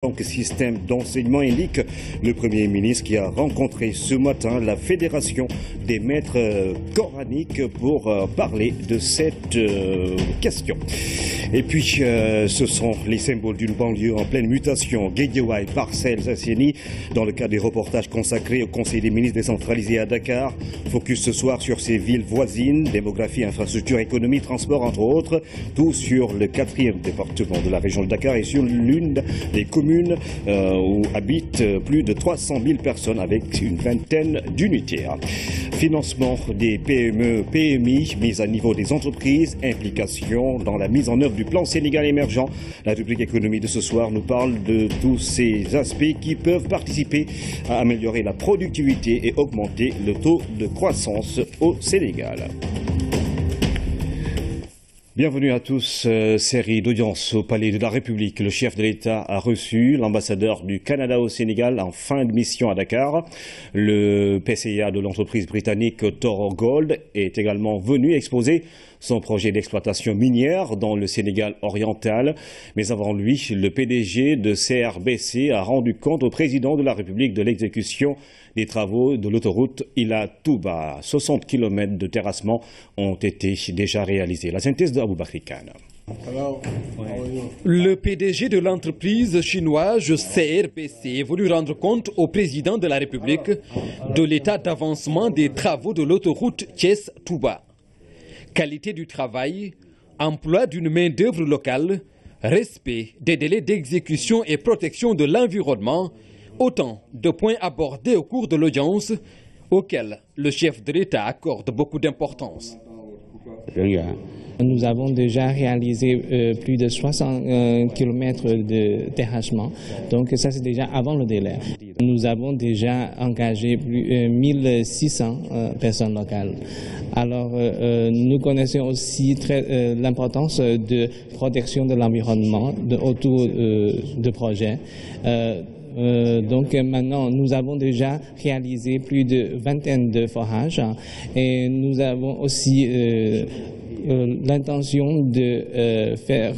Donc, système d'enseignement indique le Premier ministre qui a rencontré ce matin la Fédération des maîtres coraniques pour parler de cette question. Et puis, ce sont les symboles d'une banlieue en pleine mutation. Guédiawaye, Parcelles, Assény, dans le cadre des reportages consacrés au Conseil des ministres décentralisé à Dakar. Focus ce soir sur ces villes voisines, démographie, infrastructure, économie, transport, entre autres. Tout sur le 4e département de la région de Dakar et sur l'une des communes où habitent plus de 300 000 personnes avec une vingtaine d'unités. Financement des PME, PMI, mise à niveau des entreprises, implication dans la mise en œuvre du plan Sénégal émergent. La rubrique économie de ce soir nous parle de tous ces aspects qui peuvent participer à améliorer la productivité et augmenter le taux de croissance au Sénégal. Bienvenue à tous. Série d'audience au Palais de la République. Le chef de l'État a reçu l'ambassadeur du Canada au Sénégal en fin de mission à Dakar. Le PCA de l'entreprise britannique Toro Gold est également venu exposer son projet d'exploitation minière dans le Sénégal oriental. Mais avant lui, le PDG de CRBC a rendu compte au président de la République de l'exécution des travaux de l'autoroute Ila-Touba. 60 km de terrassement ont été déjà réalisés. La synthèse de Aboubakri Khan. Le PDG de l'entreprise chinoise CRBC est venu rendre compte au président de la République de l'état d'avancement des travaux de l'autoroute Thiès-Touba. Qualité du travail, emploi d'une main-d'œuvre locale, respect des délais d'exécution et protection de l'environnement, autant de points abordés au cours de l'audience auxquels le chef de l'État accorde beaucoup d'importance. Nous avons déjà réalisé plus de 60 km de terrassement, donc ça c'est déjà avant le délai. Nous avons déjà engagé plus 1600 personnes locales. Alors nous connaissons aussi l'importance de protection de l'environnement autour de projets. Donc maintenant, nous avons déjà réalisé plus de vingtaine de forages et nous avons aussi l'intention de faire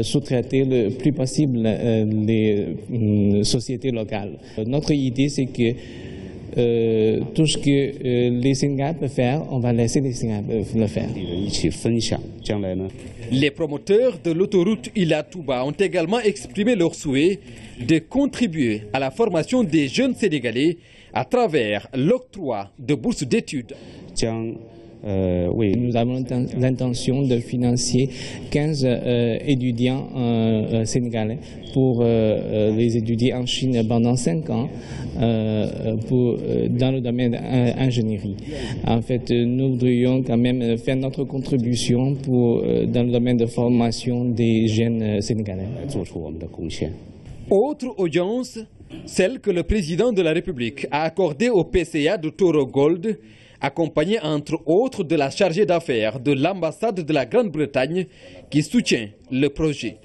sous-traiter le plus possible les sociétés locales. Notre idée, c'est que tout ce que les Sénégalais peuvent faire, on va laisser les Sénégalais le faire. Les promoteurs de l'autoroute Ila-Touba ont également exprimé leur souhait de contribuer à la formation des jeunes Sénégalais à travers l'octroi de bourses d'études. Oui, nous avons l'intention de financer 15 étudiants sénégalais pour les étudier en Chine pendant 5 ans dans le domaine de l'ingénierie. En fait, nous voudrions quand même faire notre contribution dans le domaine de formation des jeunes sénégalais. Autre audience, celle que le président de la République a accordée au PCA de Toro Gold, accompagné entre autres de la chargée d'affaires de l'ambassade de la Grande-Bretagne qui soutient le projet.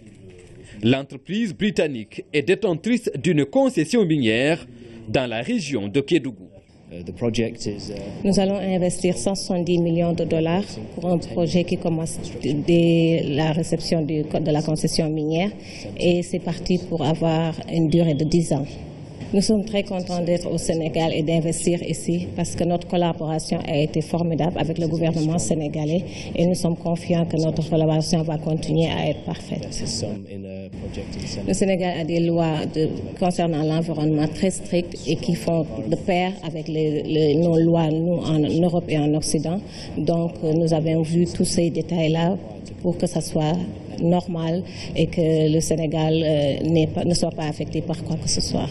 L'entreprise britannique est détentrice d'une concession minière dans la région de Kédougou. Nous allons investir 170 millions de dollars pour un projet qui commence dès la réception de la concession minière et c'est parti pour avoir une durée de 10 ans. Nous sommes très contents d'être au Sénégal et d'investir ici parce que notre collaboration a été formidable avec le gouvernement sénégalais et nous sommes confiants que notre collaboration va continuer à être parfaite. Le Sénégal a des lois concernant l'environnement très strictes et qui font de pair avec nos lois nous, en Europe et en Occident. Donc nous avons vu tous ces détails-là pour que ça soit normal et que le Sénégal ne soit pas affecté par quoi que ce soit.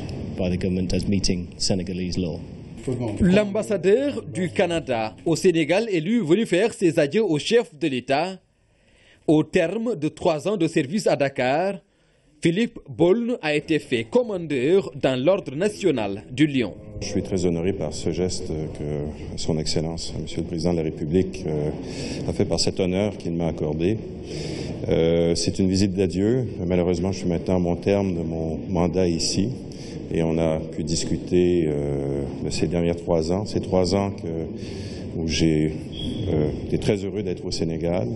L'ambassadeur du Canada au Sénégal est lui venu faire ses adieux au chef de l'État. Au terme de 3 ans de service à Dakar, Philippe Bolne a été fait commandeur dans l'ordre national du Lion. Je suis très honoré par ce geste que son Excellence, Monsieur le Président de la République, a fait par cet honneur qu'il m'a accordé. C'est une visite d'adieu. Malheureusement, je suis maintenant à mon terme de mon mandat ici. Et on a pu discuter de ces dernières 3 ans. Ces 3 ans où j'ai été très heureux d'être au Sénégal.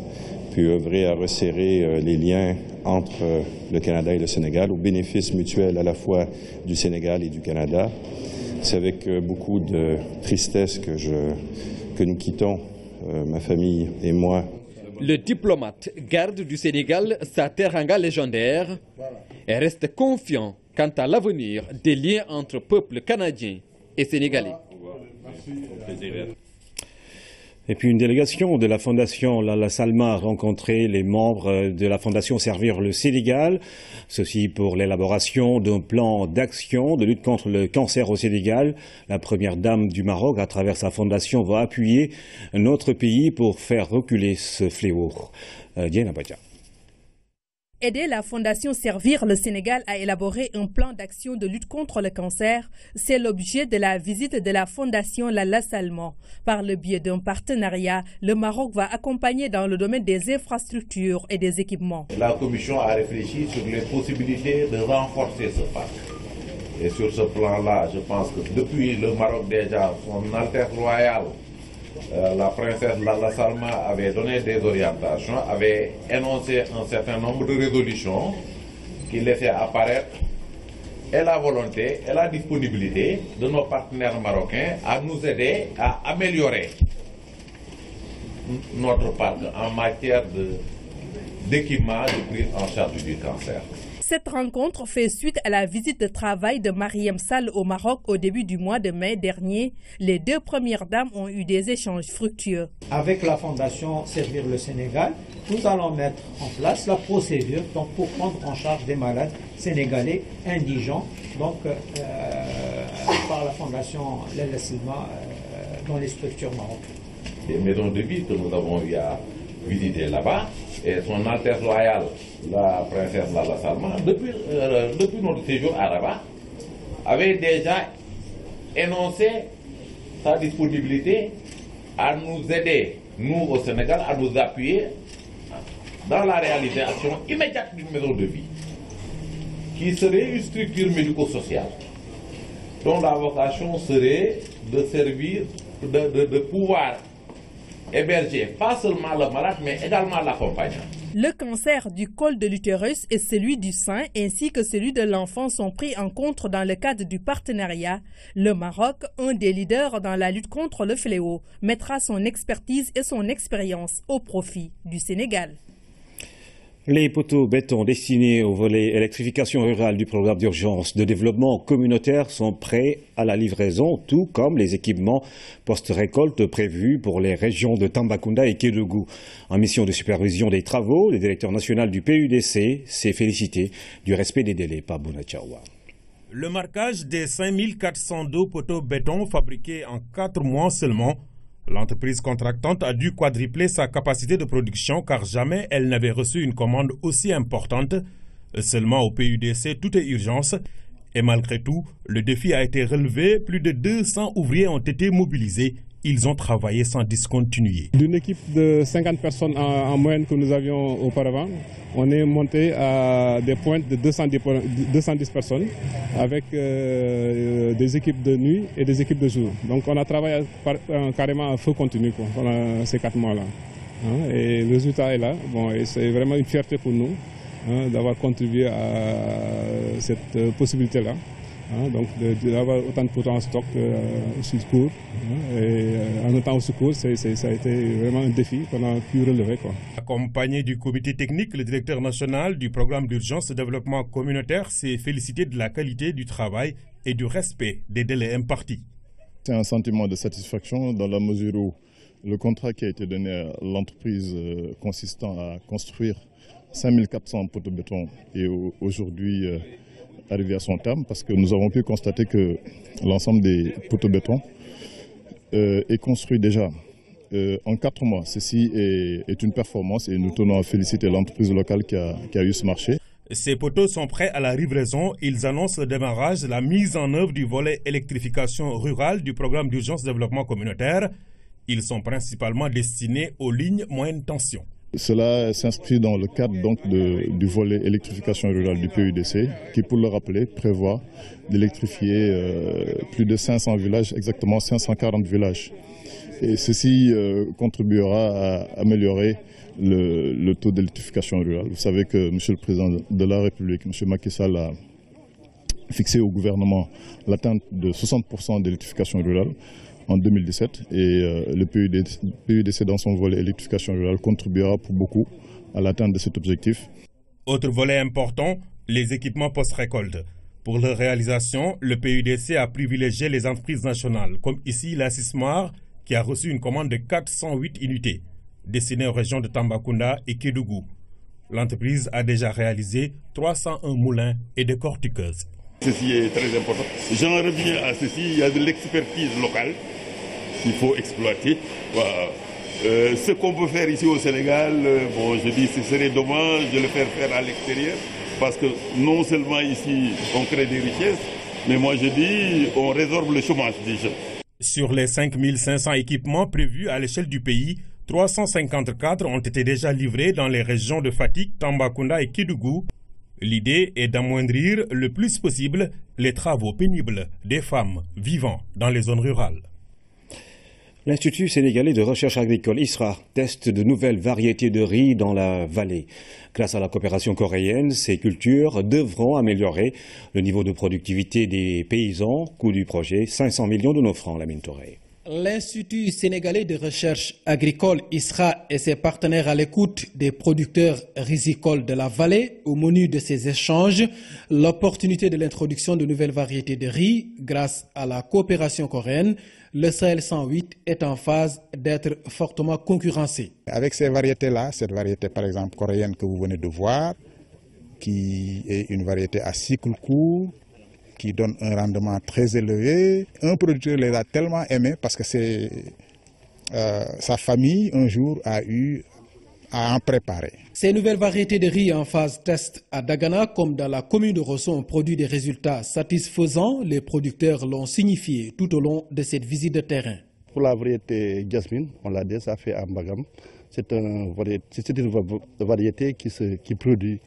puis œuvrer à resserrer les liens entre le Canada et le Sénégal, au bénéfice mutuel à la fois du Sénégal et du Canada. C'est avec beaucoup de tristesse que nous quittons, ma famille et moi. Le diplomate garde du Sénégal sa teranga légendaire et reste confiant quant à l'avenir des liens entre peuples canadiens et sénégalais. Et puis une délégation de la Fondation Lalla Salma a rencontré les membres de la Fondation Servir le Sénégal. Ceci pour l'élaboration d'un plan d'action de lutte contre le cancer au Sénégal. La première dame du Maroc, à travers sa fondation, va appuyer notre pays pour faire reculer ce fléau. Diana Badia. Aider la Fondation Servir le Sénégal à élaborer un plan d'action de lutte contre le cancer, c'est l'objet de la visite de la Fondation Lalla Salma. Par le biais d'un partenariat, le Maroc va accompagner dans le domaine des infrastructures et des équipements. La Commission a réfléchi sur les possibilités de renforcer ce parc. Et sur ce plan-là, je pense que depuis le Maroc déjà, son Altesse royale, la princesse Lalla Salma avait donné des orientations, avait énoncé un certain nombre de résolutions qui laissaient apparaître et la volonté et la disponibilité de nos partenaires marocains à nous aider à améliorer notre parc en matière d'équipement de prise en charge du cancer. Cette rencontre fait suite à la visite de travail de Mariam Sall au Maroc au début du mois de mai dernier. Les deux premières dames ont eu des échanges fructueux. Avec la Fondation Servir le Sénégal, nous allons mettre en place la procédure pour prendre en charge des malades sénégalais indigents par la Fondation Lalla Salma dans les structures marocaines. Les maisons de vie que nous avons eu à visiter là-bas, et son Altesse royale, la princesse Lalla Salma, depuis notre séjour à Rabat, avait déjà énoncé sa disponibilité à nous aider, nous au Sénégal, à nous appuyer dans la réalisation immédiate d'une maison de vie, qui serait une structure médico-sociale, dont la vocation serait de servir, de pouvoir héberger pas seulement le malade, mais également l'accompagnant. Le cancer du col de l'utérus et celui du sein ainsi que celui de l'enfant sont pris en compte dans le cadre du partenariat. Le Maroc, un des leaders dans la lutte contre le fléau, mettra son expertise et son expérience au profit du Sénégal. Les poteaux béton destinés au volet électrification rurale du programme d'urgence de développement communautaire sont prêts à la livraison, tout comme les équipements post-récolte prévus pour les régions de Tambacounda et Kédougou. En mission de supervision des travaux, le directeur national du PUDC s'est félicité du respect des délais par Bounatchaoua. Le marquage des 5402 poteaux béton fabriqués en 4 mois seulement. L'entreprise contractante a dû quadrupler sa capacité de production car jamais elle n'avait reçu une commande aussi importante. Seulement au PUDC, tout est urgence. Et malgré tout, le défi a été relevé. Plus de 200 ouvriers ont été mobilisés. Ils ont travaillé sans discontinuer. D'une équipe de 50 personnes en moyenne que nous avions auparavant, on est monté à des pointes de 210 personnes avec des équipes de nuit et des équipes de jour. Donc on a travaillé carrément à feu continu pendant ces 4 mois-là. Et le résultat est là. Bon, et c'est vraiment une fierté pour nous d'avoir contribué à cette possibilité-là. Donc d'avoir autant de poteaux en stock au secours. Et en même temps au secours, ça a été vraiment un défi qu'on a pu relever. Accompagné du comité technique, le directeur national du programme d'urgence de développement communautaire s'est félicité de la qualité du travail et du respect des délais impartis. C'est un sentiment de satisfaction dans la mesure où le contrat qui a été donné à l'entreprise consistant à construire 5400 poteaux béton est aujourd'hui arrivé à son terme parce que nous avons pu constater que l'ensemble des poteaux béton est construit déjà en 4 mois. Ceci est une performance et nous tenons à féliciter l'entreprise locale qui a eu ce marché. Ces poteaux sont prêts à la livraison. Ils annoncent le démarrage de la mise en œuvre du volet électrification rurale du programme d'urgence développement communautaire. Ils sont principalement destinés aux lignes moyenne tension. Cela s'inscrit dans le cadre du volet électrification rurale du PUDC qui, pour le rappeler, prévoit d'électrifier plus de 500 villages, exactement 540 villages. Et ceci contribuera à améliorer le taux d'électrification rurale. Vous savez que M. le Président de la République, M. Macky Sall, a fixé au gouvernement l'atteinte de 60% d'électrification rurale en 2017 et le PUDC dans son volet électrification rurale contribuera pour beaucoup à l'atteinte de cet objectif. Autre volet important, les équipements post-récolte. Pour leur réalisation, le PUDC a privilégié les entreprises nationales, comme ici la Sismar, qui a reçu une commande de 408 unités, destinées aux régions de Tambacounda et Kédougou. L'entreprise a déjà réalisé 301 moulins et décortiqueuses. Ceci est très important. J'en reviens à ceci, il y a de l'expertise locale qu'il faut exploiter. Voilà. Ce qu'on peut faire ici au Sénégal, je dis ce serait dommage de le faire à l'extérieur, parce que non seulement ici on crée des richesses, mais moi je dis on résorbe le chômage des jeunes. Sur les 5500 équipements prévus à l'échelle du pays, 354 ont été déjà livrés dans les régions de Fatick, Tambacounda et Kédougou. L'idée est d'amoindrir le plus possible les travaux pénibles des femmes vivant dans les zones rurales. L'Institut sénégalais de recherche agricole ISRA teste de nouvelles variétés de riz dans la vallée. Grâce à la coopération coréenne, ces cultures devront améliorer le niveau de productivité des paysans. Coût du projet, 500 millions de nos francs, Lamine Touré. L'Institut sénégalais de recherche agricole ISRA et ses partenaires à l'écoute des producteurs rizicoles de la vallée. Au menu de ces échanges, l'opportunité de l'introduction de nouvelles variétés de riz grâce à la coopération coréenne. Le Sahel 108 est en phase d'être fortement concurrencé. Avec ces variétés-là, cette variété par exemple coréenne que vous venez de voir, qui est une variété à cycle court, qui donne un rendement très élevé. Un producteur les a tellement aimés parce que sa famille, un jour, a eu à en préparer. Ces nouvelles variétés de riz en phase test à Dagana, comme dans la commune de Rosso, ont produit des résultats satisfaisants. Les producteurs l'ont signifié tout au long de cette visite de terrain. Pour la variété Jasmine, on l'a déjà fait à Mbagam. C'est une variété qui produit,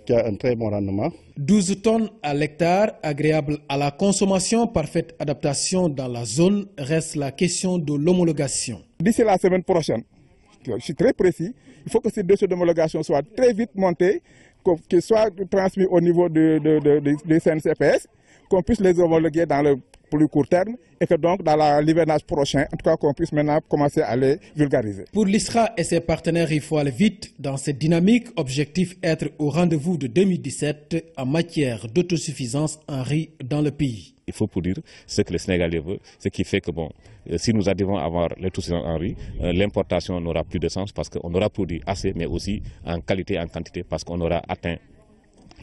qui a un très bon rendement. 12 tonnes à l'hectare, agréable à la consommation, parfaite adaptation dans la zone, reste la question de l'homologation. D'ici la semaine prochaine, je suis très précis, il faut que ces dossiers d'homologation soient très vite montés, qu'ils soient transmis au niveau des CNCPS, qu'on puisse les homologuer dans le plus court terme et que donc dans l'hivernage prochain, en tout cas qu'on puisse maintenant commencer à les vulgariser. Pour l'ISRA et ses partenaires, il faut aller vite dans cette dynamique. Objectif être au rendez-vous de 2017 en matière d'autosuffisance en riz dans le pays. Il faut pour dire ce que le Sénégalais veut, ce qui fait que si nous arrivons à avoir l'autosuffisance en riz, l'importation n'aura plus de sens parce qu'on aura produit assez, mais aussi en qualité et en quantité parce qu'on aura atteint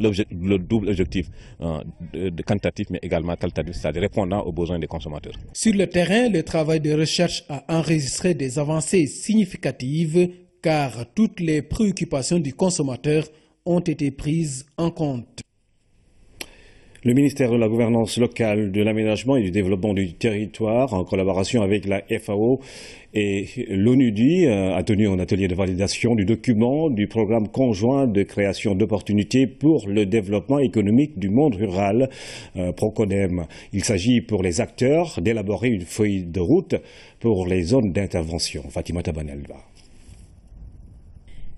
le double objectif de quantitatif mais également qualitatif, c'est-à-dire répondant aux besoins des consommateurs. Sur le terrain, le travail de recherche a enregistré des avancées significatives car toutes les préoccupations du consommateur ont été prises en compte. Le ministère de la Gouvernance locale, de l'aménagement et du développement du territoire, en collaboration avec la FAO et l'ONUDI, a tenu un atelier de validation du document du programme conjoint de création d'opportunités pour le développement économique du monde rural, Procodem. Il s'agit pour les acteurs d'élaborer une feuille de route pour les zones d'intervention. Fatima Tabanelva.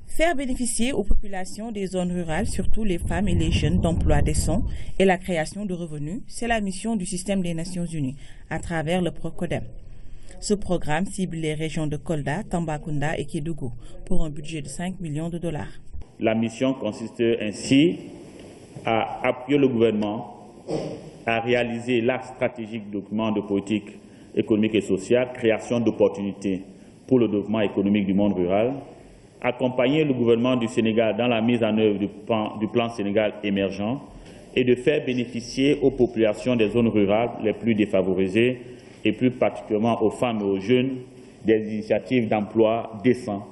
Faire bénéficier aux populations des zones rurales, surtout les femmes et les jeunes, d'emplois décents et la création de revenus, c'est la mission du système des Nations Unies à travers le Procodem. Ce programme cible les régions de Kolda, Tambacounda et Kédougou pour un budget de 5 millions de dollars. La mission consiste ainsi à appuyer le gouvernement à réaliser l'axe stratégique document de politique économique et sociale, création d'opportunités pour le développement économique du monde rural, accompagner le gouvernement du Sénégal dans la mise en œuvre du plan Sénégal émergent et de faire bénéficier aux populations des zones rurales les plus défavorisées et plus particulièrement aux femmes et aux jeunes des initiatives d'emploi décents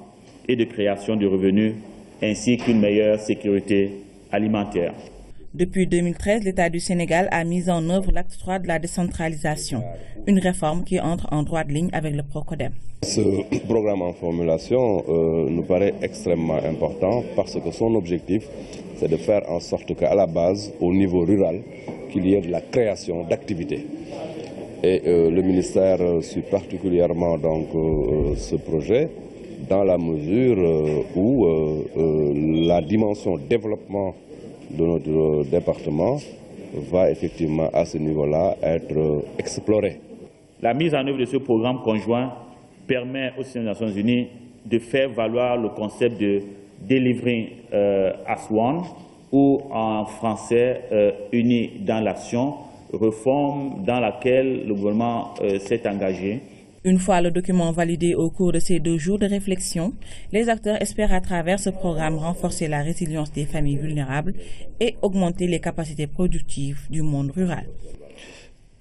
et de création de revenus ainsi qu'une meilleure sécurité alimentaire. Depuis 2013, l'État du Sénégal a mis en œuvre l'acte 3 de la décentralisation, une réforme qui entre en droite ligne avec le Procodem. Ce programme en formulation nous paraît extrêmement important parce que son objectif, c'est de faire en sorte qu'à la base, au niveau rural, qu'il y ait de la création d'activités. Et le ministère suit particulièrement donc, ce projet dans la mesure où la dimension développement de notre département va effectivement à ce niveau-là être explorée. La mise en œuvre de ce programme conjoint permet au sein des Nations Unies de faire valoir le concept de Delivering as One, ou en français Unis dans l'action, réforme dans laquelle le gouvernement s'est engagé. Une fois le document validé au cours de ces 2 jours de réflexion, les acteurs espèrent à travers ce programme renforcer la résilience des familles vulnérables et augmenter les capacités productives du monde rural.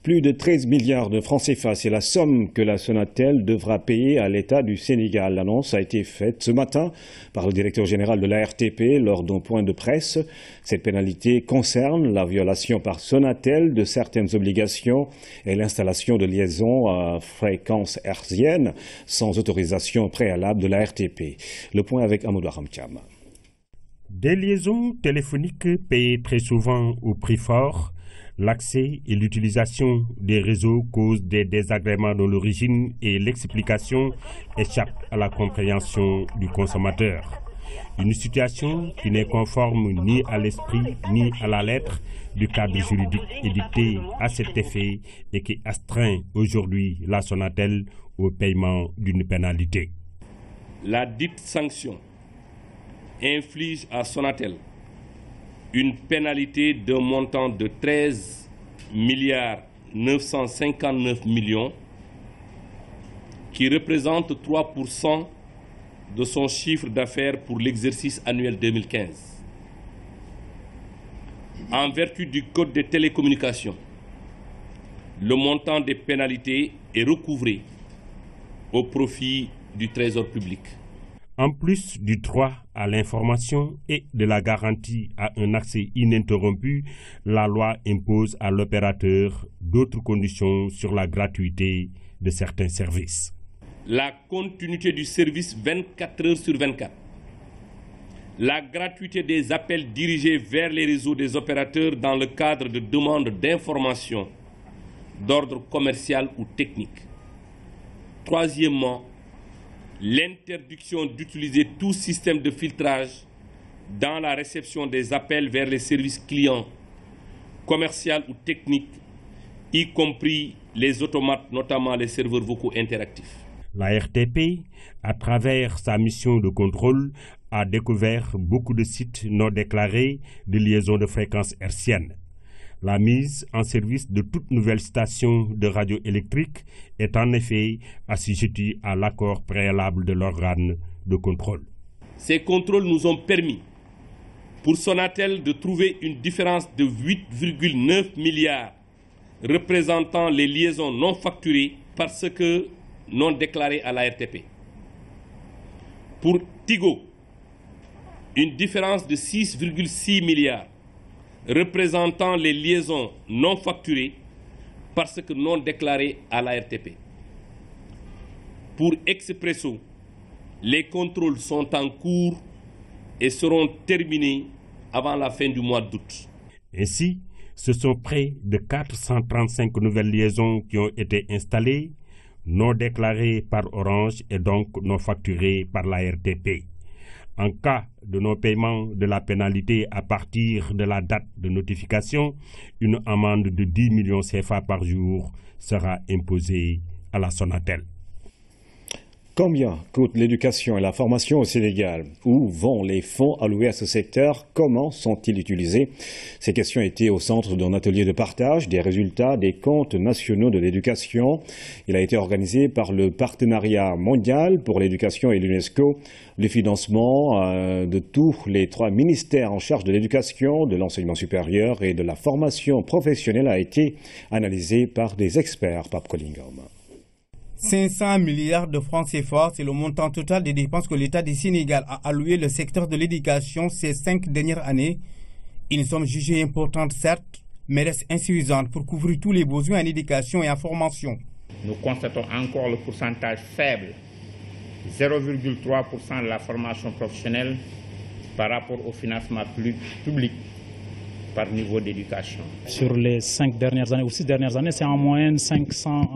Plus de 13 milliards de francs CFA, c'est la somme que la Sonatel devra payer à l'État du Sénégal. L'annonce a été faite ce matin par le directeur général de l'ARTP lors d'un point de presse. Cette pénalité concerne la violation par Sonatel de certaines obligations et l'installation de liaisons à fréquence hertzienne sans autorisation préalable de l'ARTP. Le point avec Amadou Hamtiam. Des liaisons téléphoniques payées très souvent au prix fort. L'accès et l'utilisation des réseaux causent des désagréments dont l'origine et l'explication échappent à la compréhension du consommateur. Une situation qui n'est conforme ni à l'esprit ni à la lettre du cadre juridique édicté à cet effet et qui astreint aujourd'hui la Sonatel au paiement d'une pénalité. La dite sanction inflige à Sonatel une pénalité d'un montant de 13 milliards 959 millions qui représente 3% de son chiffre d'affaires pour l'exercice annuel 2015. En vertu du Code des télécommunications, le montant des pénalités est recouvré au profit du Trésor public. En plus du droit à l'information et de la garantie à un accès ininterrompu, la loi impose à l'opérateur d'autres conditions sur la gratuité de certains services. La continuité du service 24 heures sur 24. La gratuité des appels dirigés vers les réseaux des opérateurs dans le cadre de demandes d'information d'ordre commercial ou technique. Troisièmement, l'interdiction d'utiliser tout système de filtrage dans la réception des appels vers les services clients, commerciaux ou techniques, y compris les automates, notamment les serveurs vocaux interactifs. La RTP, à travers sa mission de contrôle, a découvert beaucoup de sites non déclarés de liaison de fréquences hertziennes. La mise en service de toute nouvelle station de radio électrique est en effet assujettie à l'accord préalable de l'organe de contrôle. Ces contrôles nous ont permis, pour Sonatel, de trouver une différence de 8,9 milliards représentant les liaisons non facturées parce que non déclarées à la RTP. Pour Tigo, une différence de 6,6 milliards représentant les liaisons non facturées parce que non déclarées à la RTP. Pour Expresso, les contrôles sont en cours et seront terminés avant la fin du mois d'août. Ainsi, ce sont près de 435 nouvelles liaisons qui ont été installées, non déclarées par Orange et donc non facturées par la RTP. En cas de non-paiement de la pénalité à partir de la date de notification, une amende de 10 millions CFA par jour sera imposée à la Sonatel. Combien coûte l'éducation et la formation au Sénégal? Où vont les fonds alloués à ce secteur? Comment sont-ils utilisés? Ces questions étaient au centre d'un atelier de partage des résultats des comptes nationaux de l'éducation. Il a été organisé par le Partenariat mondial pour l'éducation et l'UNESCO. Le financement de tous les 3 ministères en charge de l'éducation, de l'enseignement supérieur et de la formation professionnelle a été analysé par des experts. Pape Kolingom. 500 milliards de francs CFA, c'est le montant total des dépenses que l'État du Sénégal a alloué au secteur de l'éducation ces 5 dernières années. Une somme jugée importante, certes, mais reste insuffisante pour couvrir tous les besoins en éducation et en formation. Nous constatons encore le pourcentage faible, 0,3% de la formation professionnelle par rapport au financement public. par niveau d'éducation. Sur les 5 dernières années ou 6 dernières années, c'est en moyenne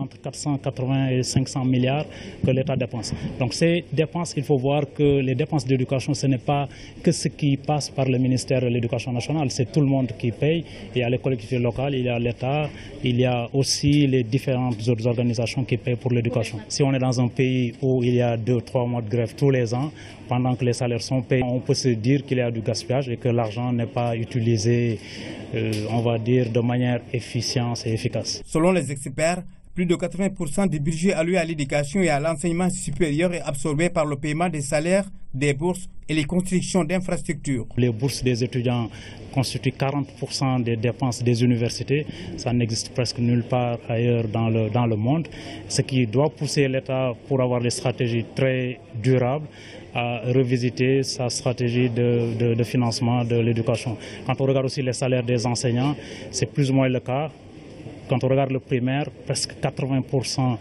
entre 480 et 500 milliards que l'État dépense. Donc ces dépenses, il faut voir que les dépenses d'éducation, ce n'est pas que ce qui passe par le ministère de l'Éducation nationale, c'est tout le monde qui paye. Il y a les collectivités locales, il y a l'État, il y a aussi les différentes autres organisations qui payent pour l'éducation. Si on est dans un pays où il y a 2-3 mois de grève tous les ans, pendant que les salaires sont payés, on peut se dire qu'il y a du gaspillage et que l'argent n'est pas utilisé, on va dire, de manière efficiente et efficace. Selon les experts, plus de 80% du budget alloué à l'éducation et à l'enseignement supérieur est absorbé par le paiement des salaires, des bourses et les constructions d'infrastructures. Les bourses des étudiants constituent 40% des dépenses des universités. Ça n'existe presque nulle part ailleurs dans le monde. Ce qui doit pousser l'État pour avoir des stratégies très durables à revisiter sa stratégie de financement de l'éducation. Quand on regarde aussi les salaires des enseignants, c'est plus ou moins le cas. Quand on regarde le primaire, presque 80%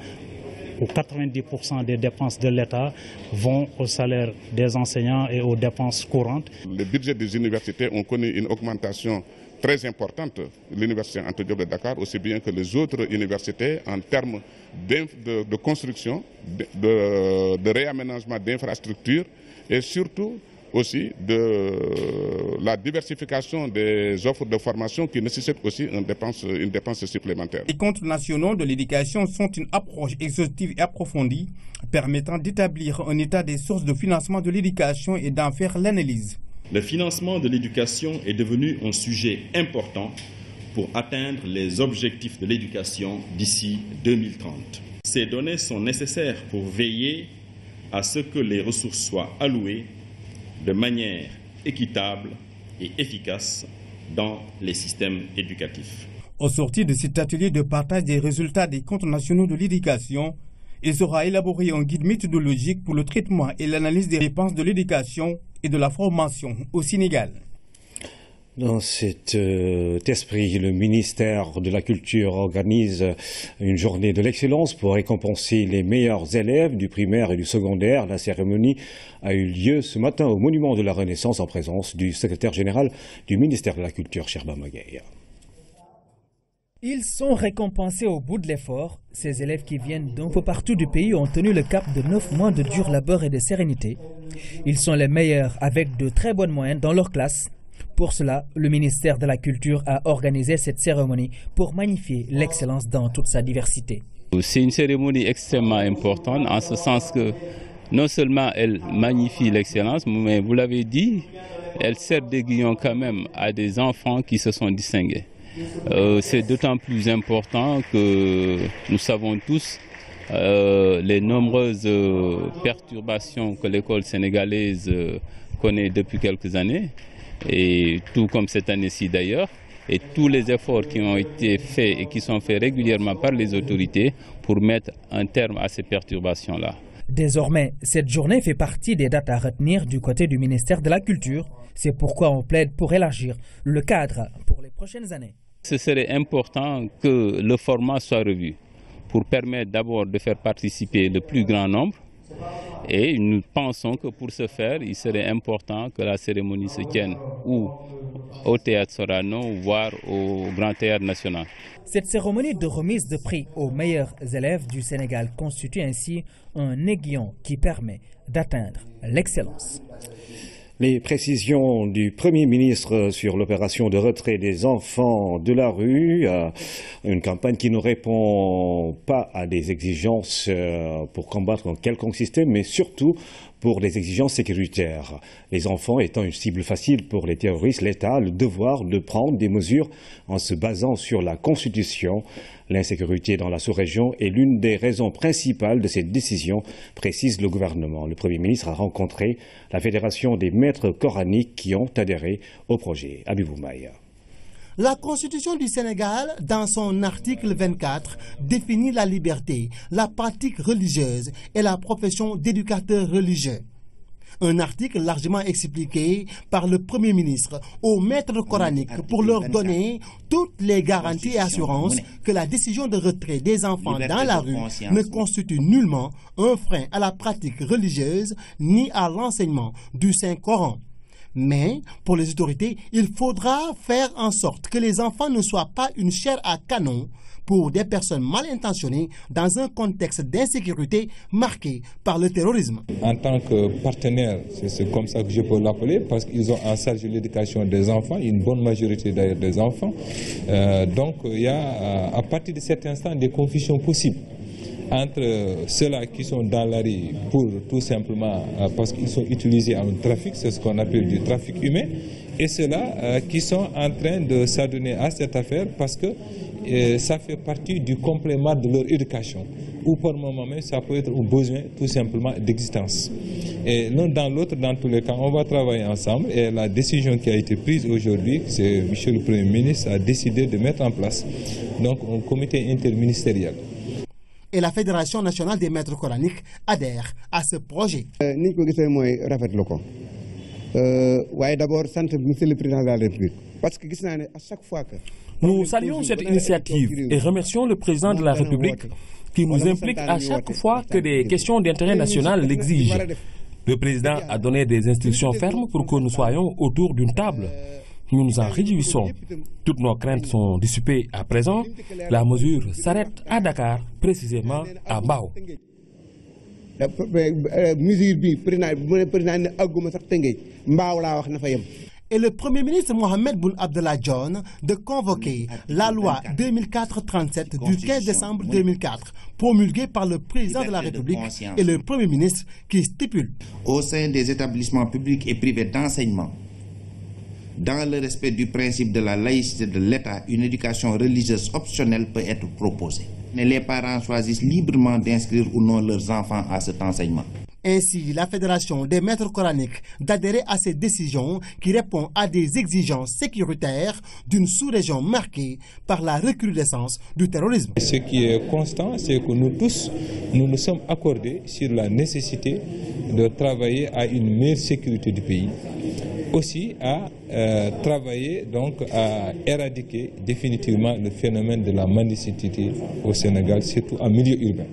ou 90% des dépenses de l'État vont au salaire des enseignants et aux dépenses courantes. Les budgets des universités ont connu une augmentation très importante. L'université Anta Diop de Dakar, aussi bien que les autres universités, en termes de construction, de réaménagement d'infrastructures et surtout aussi de la diversification des offres de formation qui nécessitent aussi une dépense supplémentaire. Les comptes nationaux de l'éducation sont une approche exhaustive et approfondie permettant d'établir un état des sources de financement de l'éducation et d'en faire l'analyse. Le financement de l'éducation est devenu un sujet important pour atteindre les objectifs de l'éducation d'ici 2030. Ces données sont nécessaires pour veiller à ce que les ressources soient allouées de manière équitable et efficace dans les systèmes éducatifs. Au sortir de cet atelier de partage des résultats des comptes nationaux de l'éducation, il sera élaboré un guide méthodologique pour le traitement et l'analyse des dépenses de l'éducation et de la formation au Sénégal. Dans cet esprit, le ministère de la Culture organise une journée de l'excellence pour récompenser les meilleurs élèves du primaire et du secondaire. La cérémonie a eu lieu ce matin au Monument de la Renaissance en présence du secrétaire général du ministère de la Culture, Sherba Magaye. Ils sont récompensés au bout de l'effort. Ces élèves qui viennent d'un peu partout du pays ont tenu le cap de 9 mois de dur labeur et de sérénité. Ils sont les meilleurs avec de très bonnes moyennes dans leur classe. Pour cela, le ministère de la Culture a organisé cette cérémonie pour magnifier l'excellence dans toute sa diversité. C'est une cérémonie extrêmement importante en ce sens que non seulement elle magnifie l'excellence, mais vous l'avez dit, elle sert d'aiguillon quand même à des enfants qui se sont distingués. C'est d'autant plus important que nous savons tous les nombreuses perturbations que l'école sénégalaise connaît depuis quelques années, et tout comme cette année-ci d'ailleurs, et tous les efforts qui ont été faits et qui sont faits régulièrement par les autorités pour mettre un terme à ces perturbations-là. Désormais, cette journée fait partie des dates à retenir du côté du ministère de la Culture. C'est pourquoi on plaide pour élargir le cadre pour les prochaines années. Ce serait important que le format soit revu pour permettre d'abord de faire participer le plus grand nombre. Et nous pensons que pour ce faire, il serait important que la cérémonie se tienne ou au Théâtre Sorano, voire au Grand Théâtre National. Cette cérémonie de remise de prix aux meilleurs élèves du Sénégal constitue ainsi un aiguillon qui permet d'atteindre l'excellence. Les précisions du Premier ministre sur l'opération de retrait des enfants de la rue, une campagne qui ne répond pas à des exigences pour combattre un quelconque système, mais surtout pour des exigences sécuritaires. Les enfants étant une cible facile pour les terroristes, l'État a le devoir de prendre des mesures en se basant sur la Constitution. L'insécurité dans la sous-région est l'une des raisons principales de cette décision, précise le gouvernement. Le Premier ministre a rencontré la Fédération des maîtres coraniques qui ont adhéré au projet. Abibou Maïa. La Constitution du Sénégal, dans son article 24, définit la liberté, la pratique religieuse et la profession d'éducateur religieux. Un article largement expliqué par le Premier ministre aux maîtres coraniques pour leur donner toutes les garanties et assurances que la décision de retrait des enfants dans la rue ne constitue nullement un frein à la pratique religieuse ni à l'enseignement du Saint-Coran. Mais pour les autorités, il faudra faire en sorte que les enfants ne soient pas une chair à canon pour des personnes mal intentionnées dans un contexte d'insécurité marqué par le terrorisme. En tant que partenaire, c'est comme ça que je peux l'appeler, parce qu'ils ont en charge l'éducation des enfants, une bonne majorité d'ailleurs des enfants. Donc il y a à partir de cet instant des confusions possibles entre ceux-là qui sont dans la rue pour tout simplement parce qu'ils sont utilisés en trafic, c'est ce qu'on appelle du trafic humain, et ceux-là qui sont en train de s'adonner à cette affaire parce que ça fait partie du complément de leur éducation, ou par moment même ça peut être un besoin tout simplement d'existence. Et l'un dans l'autre, dans tous les cas, on va travailler ensemble, et la décision qui a été prise aujourd'hui, c'est Monsieur le Premier ministre a décidé de mettre en place donc un comité interministériel. Et la Fédération nationale des maîtres coraniques adhère à ce projet. D'abord, Monsieur le Président de la République, parce que à chaque fois que... Nous saluons cette initiative et remercions le Président de la République qui nous implique à chaque fois que des questions d'intérêt national l'exigent. Le Président a donné des instructions fermes pour que nous soyons autour d'une table. Nous nous en réjouissons. Toutes nos craintes sont dissipées à présent. La mesure s'arrête à Dakar, précisément à Mbao. Et le Premier ministre Mohamed Boun Abdallah Dionne de convoquer la loi 2004-37 du 15 décembre 2004, promulguée par le Président de la République et le Premier ministre, qui stipule: au sein des établissements publics et privés d'enseignement, dans le respect du principe de la laïcité de l'État, une éducation religieuse optionnelle peut être proposée. Mais les parents choisissent librement d'inscrire ou non leurs enfants à cet enseignement. Ainsi, la Fédération des maîtres coraniques d'adhérer à ces décisions qui répondent à des exigences sécuritaires d'une sous-région marquée par la recrudescence du terrorisme. Ce qui est constant, c'est que nous tous, nous nous sommes accordés sur la nécessité de travailler à une meilleure sécurité du pays, aussi à travailler donc à éradiquer définitivement le phénomène de la mendicité au Sénégal, surtout en milieu urbain.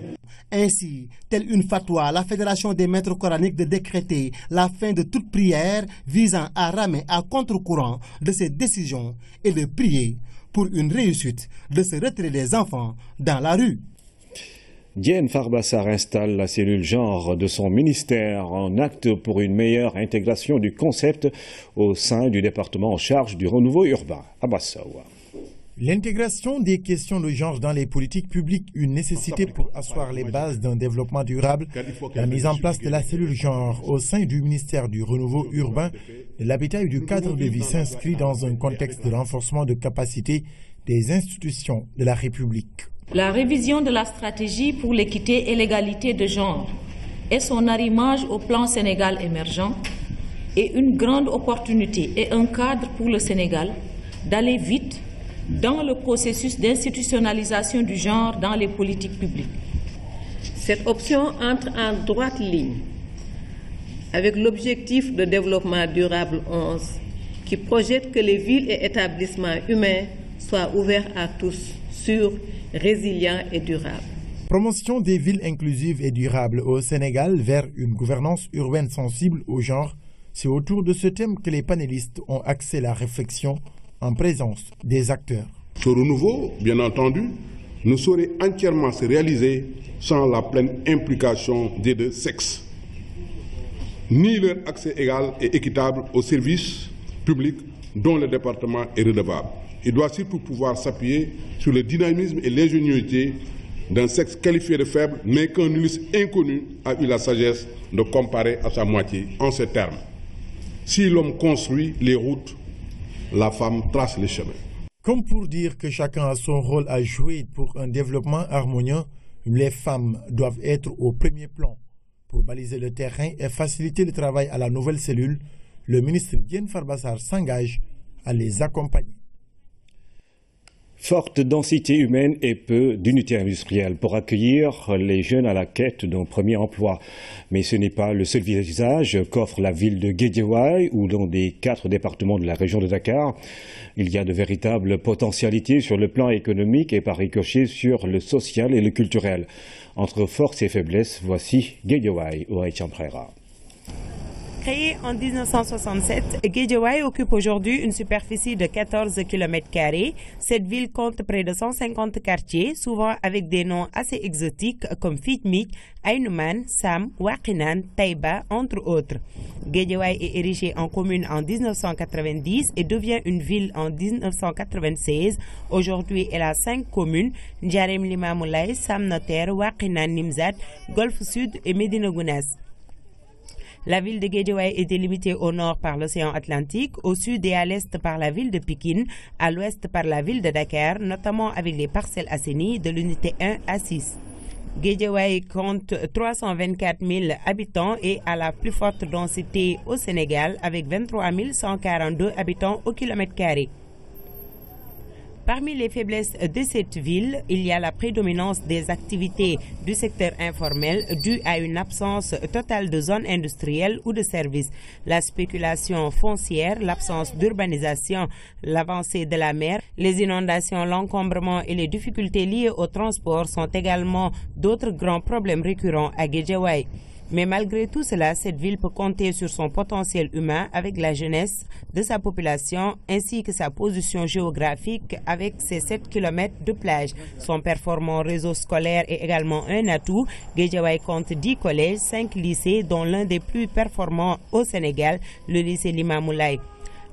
Ainsi, telle une fatwa, la Fédération des maîtres coraniques de décréter la fin de toute prière visant à ramer à contre-courant de ces décisions et de prier pour une réussite de ce retrait des enfants dans la rue. Diène Farbassar installe la cellule genre de son ministère en acte pour une meilleure intégration du concept au sein du département en charge du renouveau urbain. Abassaoua. L'intégration des questions de genre dans les politiques publiques, une nécessité pour asseoir les bases d'un développement durable. La mise en place de la cellule genre au sein du ministère du renouveau urbain, de l'habitat et du cadre de vie s'inscrit dans un contexte de renforcement de capacité des institutions de la République. La révision de la stratégie pour l'équité et l'égalité de genre et son arrimage au plan Sénégal émergent est une grande opportunité et un cadre pour le Sénégal d'aller vite dans le processus d'institutionnalisation du genre dans les politiques publiques. Cette option entre en droite ligne avec l'objectif de développement durable 11 qui projette que les villes et établissements humains soient ouverts à tous, sûrs, résilients et durables. Promotion des villes inclusives et durables au Sénégal vers une gouvernance urbaine sensible au genre, c'est autour de ce thème que les panélistes ont axé la réflexion en présence des acteurs. Ce renouveau, bien entendu, ne saurait entièrement se réaliser sans la pleine implication des deux sexes, ni leur accès égal et équitable aux services publics dont le département est redevable. Il doit surtout pouvoir s'appuyer sur le dynamisme et l'ingéniosité d'un sexe qualifié de faible, mais qu'un illustre inconnu a eu la sagesse de comparer à sa moitié en ces termes. Si l'homme construit les routes, la femme trace les chemins. Comme pour dire que chacun a son rôle à jouer pour un développement harmonieux, les femmes doivent être au premier plan. Pour baliser le terrain et faciliter le travail à la nouvelle cellule, le ministre Diène Farbassar s'engage à les accompagner. Forte densité humaine et peu d'unités industrielles pour accueillir les jeunes à la quête d'un premier emploi. Mais ce n'est pas le seul visage qu'offre la ville de Guédiawaye ou dans des 4 départements de la région de Dakar. Il y a de véritables potentialités sur le plan économique et par ricochet sur le social et le culturel. Entre force et faiblesse, voici Guédiawaye ou Aïcham Prera. Créée en 1967, Guédiawaye occupe aujourd'hui une superficie de 14 km². Cette ville compte près de 150 quartiers, souvent avec des noms assez exotiques comme Fitmik, Aïnoumane, Sam, Wakinan, Taïba, entre autres. Guédiawaye est érigée en commune en 1990 et devient une ville en 1996. Aujourd'hui, elle a 5 communes, Ndiarème Limamoulaye, Sam Notaire, Wakinan Nimzat, Golfe Sud et Médina Gounass. La ville de Guédiawaye est délimitée au nord par l'océan Atlantique, au sud et à l'est par la ville de Pikine, à l'ouest par la ville de Dakar, notamment avec les Parcelles Assainies de l'unité 1 à 6. Guédiawaye compte 324 000 habitants et a la plus forte densité au Sénégal avec 23 142 habitants au kilomètre². Parmi les faiblesses de cette ville, il y a la prédominance des activités du secteur informel due à une absence totale de zones industrielles ou de services. La spéculation foncière, l'absence d'urbanisation, l'avancée de la mer, les inondations, l'encombrement et les difficultés liées au transport sont également d'autres grands problèmes récurrents à Guédiawaye. Mais malgré tout cela, cette ville peut compter sur son potentiel humain avec la jeunesse de sa population ainsi que sa position géographique avec ses 7 km de plage. Son performant réseau scolaire est également un atout. Guédiawaye compte 10 collèges, 5 lycées dont l'un des plus performants au Sénégal, le lycée Limamoulaye.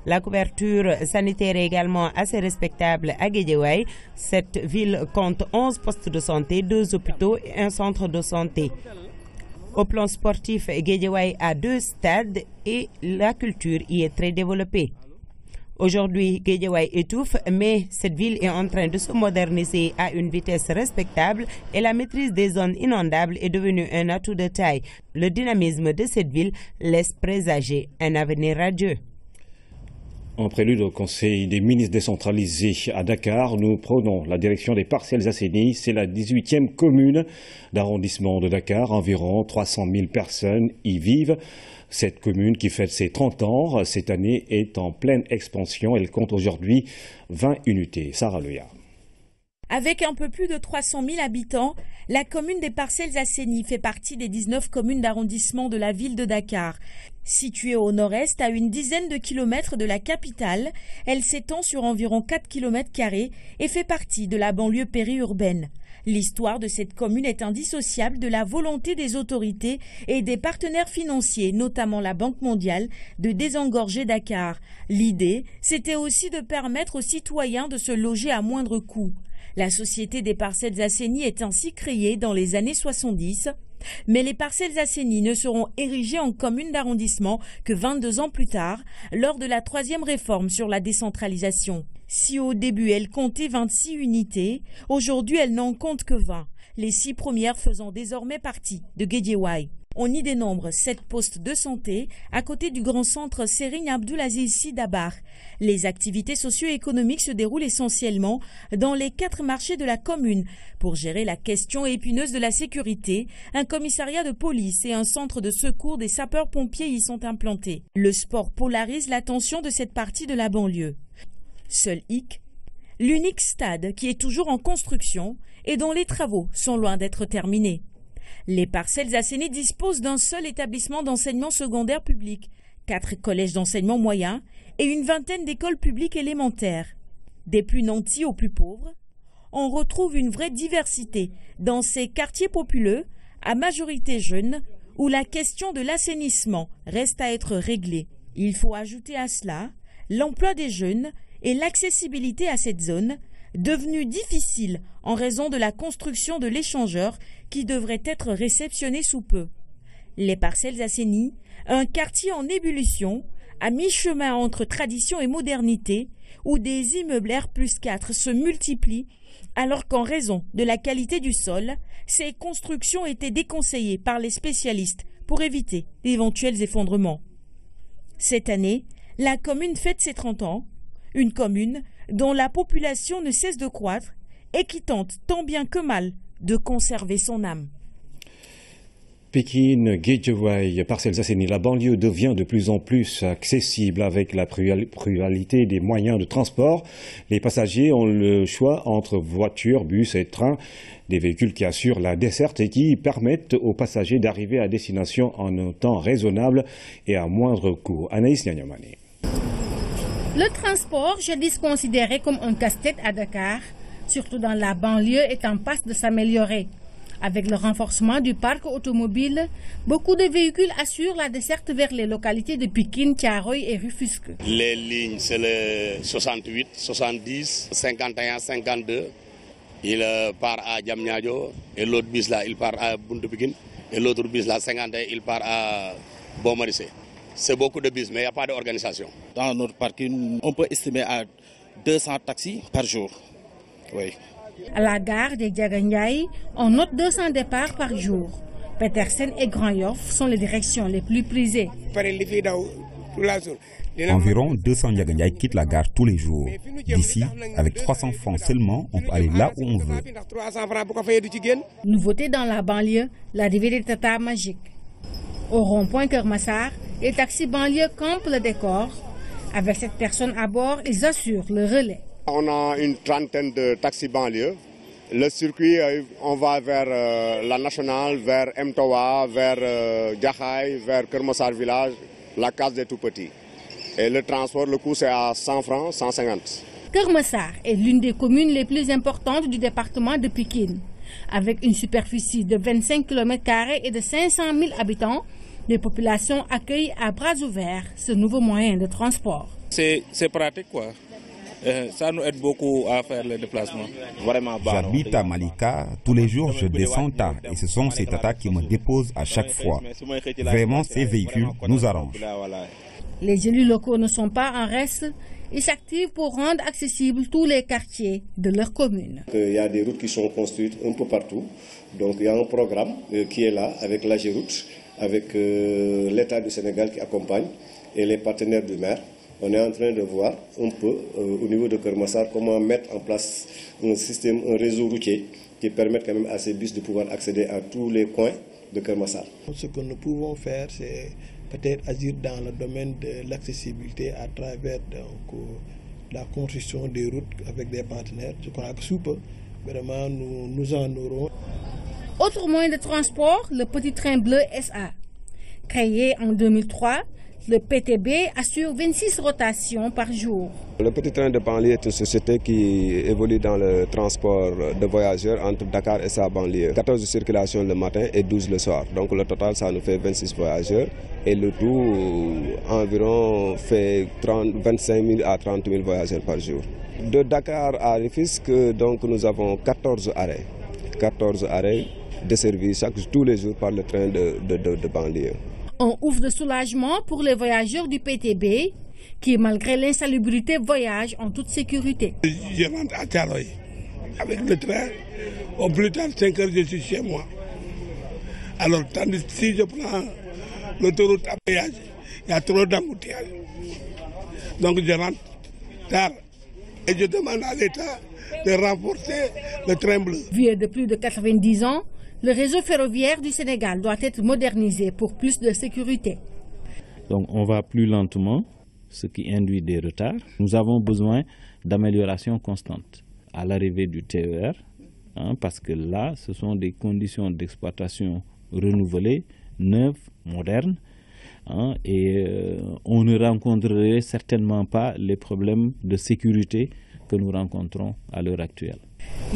La couverture sanitaire est également assez respectable à Guédiawaye. Cette ville compte 11 postes de santé, 2 hôpitaux et un centre de santé. Au plan sportif, Guédiawaye a 2 stades et la culture y est très développée. Aujourd'hui, Guédiawaye étouffe, mais cette ville est en train de se moderniser à une vitesse respectable et la maîtrise des zones inondables est devenue un atout de taille. Le dynamisme de cette ville laisse présager un avenir radieux. En prélude au Conseil des ministres décentralisé à Dakar, nous prenons la direction des Parcelles Assainies. C'est la 18e commune d'arrondissement de Dakar. Environ 300 000 personnes y vivent. Cette commune qui fête ses 30 ans cette année est en pleine expansion. Elle compte aujourd'hui 20 unités. Sarah Leya. Avec un peu plus de 300 000 habitants, la commune des Parcelles Assainies fait partie des 19 communes d'arrondissement de la ville de Dakar. Située au nord-est, à une dizaine de kilomètres de la capitale, elle s'étend sur environ 4 km² et fait partie de la banlieue périurbaine. L'histoire de cette commune est indissociable de la volonté des autorités et des partenaires financiers, notamment la Banque mondiale, de désengorger Dakar. L'idée, c'était aussi de permettre aux citoyens de se loger à moindre coût. La Société des Parcelles Assainies est ainsi créée dans les années 70, mais les Parcelles Assainies ne seront érigées en commune d'arrondissement que 22 ans plus tard, lors de la 3e réforme sur la décentralisation. Si au début elle comptait 26 unités, aujourd'hui elle n'en compte que 20, les 6 premières faisant désormais partie de Guédiawaye. On y dénombre 7 postes de santé à côté du grand centre Serigne Abdoulaziz Sy Dabakh. Les activités socio-économiques se déroulent essentiellement dans les 4 marchés de la commune. Pour gérer la question épineuse de la sécurité, un commissariat de police et un centre de secours des sapeurs-pompiers y sont implantés. Le sport polarise l'attention de cette partie de la banlieue. Seul hic, l'unique stade qui est toujours en construction et dont les travaux sont loin d'être terminés. Les Parcelles Assainies disposent d'un seul établissement d'enseignement secondaire public, 4 collèges d'enseignement moyen et une vingtaine d'écoles publiques élémentaires. Des plus nantis aux plus pauvres, on retrouve une vraie diversité dans ces quartiers populeux, à majorité jeune, où la question de l'assainissement reste à être réglée. Il faut ajouter à cela l'emploi des jeunes et l'accessibilité à cette zone, devenue difficile en raison de la construction de l'échangeur qui devrait être réceptionné sous peu. Les Parcelles Assainies, un quartier en ébullition, à mi-chemin entre tradition et modernité, où des immeubles R+4 se multiplient, alors qu'en raison de la qualité du sol, ces constructions étaient déconseillées par les spécialistes pour éviter d'éventuels effondrements. Cette année, la commune fête ses 30 ans, une commune dont la population ne cesse de croître et qui tente tant bien que mal de conserver son âme. Pékin, Guédiawaye, Parcelles Assainies, la banlieue devient de plus en plus accessible avec la pluralité des moyens de transport. Les passagers ont le choix entre voitures, bus et trains, des véhicules qui assurent la desserte et qui permettent aux passagers d'arriver à destination en un temps raisonnable et à moindre coût. Anaïs Nyanyamane. Le transport, jadis considéré comme un casse-tête à Dakar, surtout dans la banlieue, est en passe de s'améliorer. Avec le renforcement du parc automobile, beaucoup de véhicules assurent la desserte vers les localités de Pikine, Thiaroye et Rufisque. Les lignes, c'est le 68, 70, 51, 52. Il part à Diamniadio et l'autre bus là, il part à Buntu Pikine. Et l'autre bus là, 51, il part à Bon-Marissé. C'est beaucoup de bus, mais il n'y a pas d'organisation. Dans notre parking, on peut estimer à 200 taxis par jour. Oui. À la gare de Diaganyaï, on note 200 départs par jour. Petersen et Grand Yoff sont les directions les plus prisées. Environ 200 Diaganyaï quittent la gare tous les jours. D'ici, avec 300 francs seulement, on peut aller là où on veut. Nouveauté dans la banlieue, l'arrivée des Tata magiques. Au rond-point Kermassar, les taxis banlieue campent le décor. Avec cette personne à bord, ils assurent le relais. On a une trentaine de taxis banlieue. Le circuit, on va vers la nationale, vers Mtowa, vers Djahaï, vers Kermassar village, la case des tout-petits. Et le transport, le coût c'est à 100 francs, 150. Kermassar est l'une des communes les plus importantes du département de Pikine. Avec une superficie de 25 km² et de 500 000 habitants, les populations accueillent à bras ouverts ce nouveau moyen de transport. C'est pratique quoi. Ça nous aide beaucoup à faire les déplacements. J'habite à Malika. Tous les jours, je descends tard et ce sont ces tatas qui me déposent à chaque fois. Vraiment, ces véhicules nous arrangent. Les élus locaux ne sont pas en reste. Ils s'activent pour rendre accessibles tous les quartiers de leur commune. Il y a des routes qui sont construites un peu partout. Donc il y a un programme qui est là avec l'AGEROUTE, avec l'État du Sénégal qui accompagne et les partenaires du maire. On est en train de voir un peu au niveau de Kermassar comment mettre en place un système, un réseau routier qui permette quand même à ces bus de pouvoir accéder à tous les coins de Kermassar. Ce que nous pouvons faire, c'est peut-être agir dans le domaine de l'accessibilité à travers donc, la construction des routes avec des partenaires. Je crois que sous peu, vraiment, nous en aurons. Autre moyen de transport, le petit train bleu SA. Créé en 2003, le PTB assure 26 rotations par jour. Le petit train de banlieue est une société qui évolue dans le transport de voyageurs entre Dakar et sa banlieue. 14 circulations le matin et 12 le soir. Donc le total, ça nous fait 26 voyageurs. Et le tout environ fait 25 000 à 30 000 voyageurs par jour. De Dakar à Rufisque, donc nous avons 14 arrêts. 14 arrêts desservis tous les jours par le train de banlieue. Un ouf de soulagement pour les voyageurs du PTB qui, malgré l'insalubrité, voyagent en toute sécurité. Je rentre à Thiaroye avec le train. Au plus tard, 5 heures, je suis chez moi. Alors, tandis que si je prends l'autoroute à péage, il y a trop d'embouteillages. Donc, je rentre tard et je demande à l'État de renforcer le train bleu. Vieux de plus de 90 ans, le réseau ferroviaire du Sénégal doit être modernisé pour plus de sécurité. Donc on va plus lentement, ce qui induit des retards. Nous avons besoin d'améliorations constantes à l'arrivée du TER, parce que là, ce sont des conditions d'exploitation renouvelées, neuves, modernes, et on ne rencontrerait certainement pas les problèmes de sécurité que nous rencontrons à l'heure actuelle.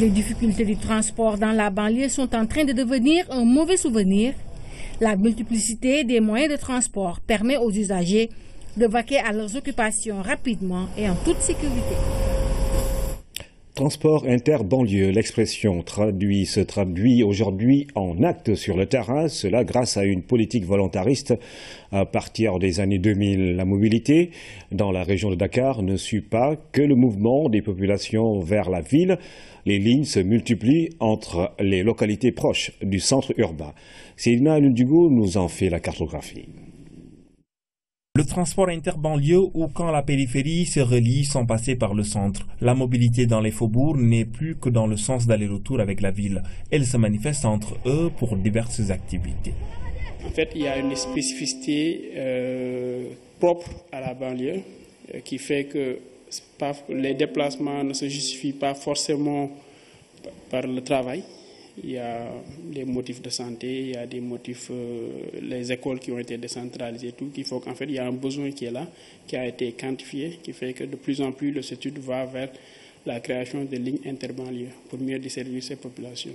Les difficultés du transport dans la banlieue sont en train de devenir un mauvais souvenir. La multiplicité des moyens de transport permet aux usagers de vaquer à leurs occupations rapidement et en toute sécurité. Transport inter-banlieue, l'expression se traduit aujourd'hui en actes sur le terrain, cela grâce à une politique volontariste à partir des années 2000. La mobilité dans la région de Dakar ne suit pas que le mouvement des populations vers la ville. Les lignes se multiplient entre les localités proches du centre urbain. Céline Ndugo nous en fait la cartographie. Le transport interbanlieue ou quand la périphérie se relie sans passer par le centre. La mobilité dans les faubourgs n'est plus que dans le sens d'aller-retour avec la ville. Elle se manifeste entre eux pour diverses activités. En fait, il y a une spécificité propre à la banlieue qui fait que les déplacements ne se justifient pas forcément par le travail. Il y a des motifs de santé, il y a des motifs, les écoles qui ont été décentralisées, tout, qui faut qu'en fait il y a un besoin qui est là, qui a été quantifié, qui fait que de plus en plus le CETUD va vers la création de lignes interbanlieues pour mieux desservir ces populations.